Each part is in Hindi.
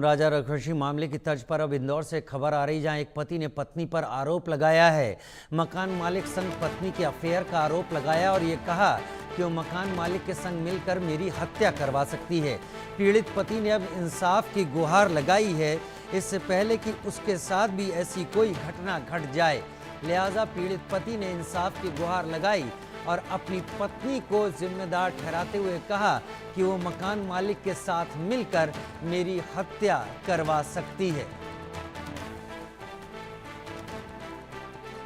राजा रघुवंशी मामले की तर्ज पर अब इंदौर से खबर आ रही, जहां एक पति ने पत्नी पर आरोप लगाया है। मकान मालिक संग पत्नी के अफेयर का आरोप लगाया और ये कहा कि वो मकान मालिक के संग मिलकर मेरी हत्या करवा सकती है। पीड़ित पति ने अब इंसाफ की गुहार लगाई है, इससे पहले कि उसके साथ भी ऐसी कोई घटना घट जाए। लिहाजा पीड़ित पति ने इंसाफ की गुहार लगाई और अपनी पत्नी को जिम्मेदार ठहराते हुए कहा कि वो मकान मालिक के साथ मिलकर मेरी हत्या करवा सकती है।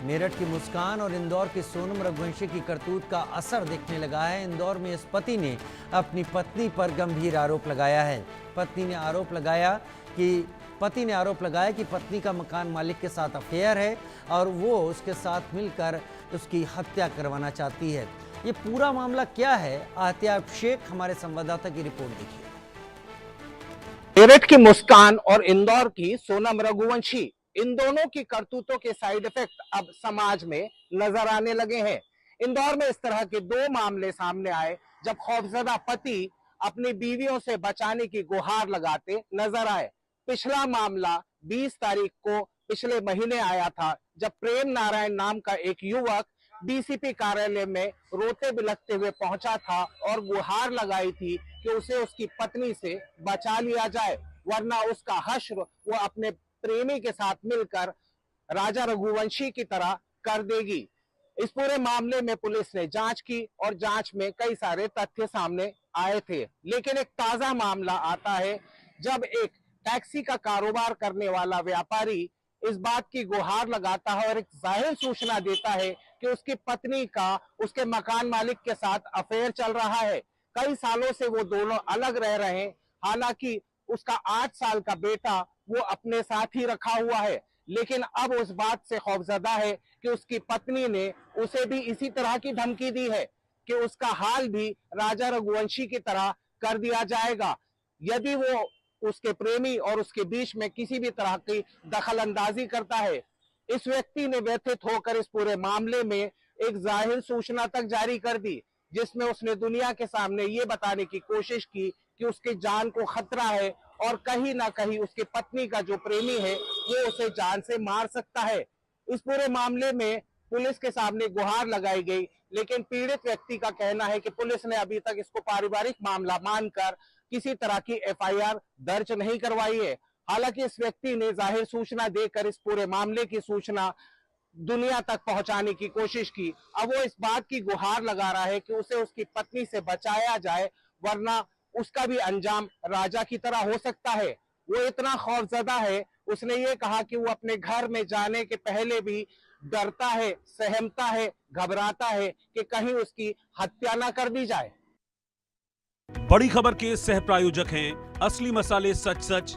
मेरठ की मुस्कान और इंदौर की सोनम रघुवंशी की करतूत का असर दिखने लगा है। इंदौर में इस पति ने अपनी पत्नी पर गंभीर आरोप लगाया है। पति ने आरोप लगाया कि पत्नी का मकान मालिक के साथ अफेयर है और वो उसके साथ मिलकर उसकी हत्या करवाना चाहती है। ये पूरा मामला क्या है, आतियाब शेख हमारे संवाददाता की रिपोर्ट देखिए। मेरठ की मुस्कान और इंदौर की सोनम रघुवंशी, इन दोनों की करतूतों के साइड इफेक्ट अब समाज में नजर आने लगे हैं। इंदौर में इस तरह के दो मामले सामने आए जब खौफजदा पति अपनी बीवियों से बचाने की गुहार लगाते नजर आए। पिछला मामला 20 तारीख को पिछले महीने आया था, जब प्रेम नारायण नाम का एक युवक डीसीपी कार्यालय में रोते बिलखते हुए पहुंचा था और गुहार लगाई थी कि उसे उसकी पत्नी से बचा लिया जाए, वरना उसका हश्र वो अपने प्रेमी के साथ मिलकर राजा रघुवंशी की तरह कर देगी। इस पूरे मामले में पुलिस ने जांच की और जांच में कई सारे तथ्य सामने आए थे, लेकिन एक ताजा मामला आता है जब एक टैक्सी का कारोबार करने वाला व्यापारी इस बात की गुहार लगाता है और एक जाहिर सूचना देता है कि उसकी पत्नी का उसके मकान मालिक के साथ अफेयर चल रहा है। कई सालों से वो दोनों अलग रह रहे हैं, हालांकि उसका 8 साल का बेटा वो अपने साथ ही रखा हुआ है, लेकिन अब उस बात से खौफजदा है कि उसकी पत्नी ने उसे भी इसी तरह की धमकी दी है कि उसका हाल भी राजा रघुवंशी की तरह कर दिया जाएगा यदि वो उसके प्रेमी और उसके बीच में किसी भी तरह की दखल अंदाजी करता है। इस व्यक्ति ने व्यथित होकर इस पूरे मामले में एक जाहिर सूचना तक जारी कर दी, जिसमें उसने दुनिया के सामने ये बताने की कोशिश की कि उसके जान को खतरा है और कहीं ना कहीं उसकी पत्नी का जो प्रेमी है वो उसे जान से मार सकता है। इस पूरे मामले में पुलिस के सामने गुहार लगाई गई, लेकिन पीड़ित व्यक्ति का कहना है कि पुलिस ने अभी तक इसको पारिवारिक मामला मानकर किसी तरह की एफआईआर दर्ज नहीं करवाई है। हालांकि इस व्यक्ति ने जाहिर सूचना देकर इस पूरे मामले की सूचना दुनिया तक पहुंचाने की कोशिश की। अब वो इस बात की गुहार लगा रहा है कि उसे उसकी पत्नी से बचाया जाए, वरना उसका भी अंजाम राजा की तरह हो सकता है। वो इतना खौफजदा है, उसने ये कहा कि वो अपने घर में जाने के पहले भी डरता है, सहमता है, घबराता है कि कहीं उसकी हत्या ना कर दी जाए। बड़ी खबर के सह प्रायोजक हैं असली मसाले सच सच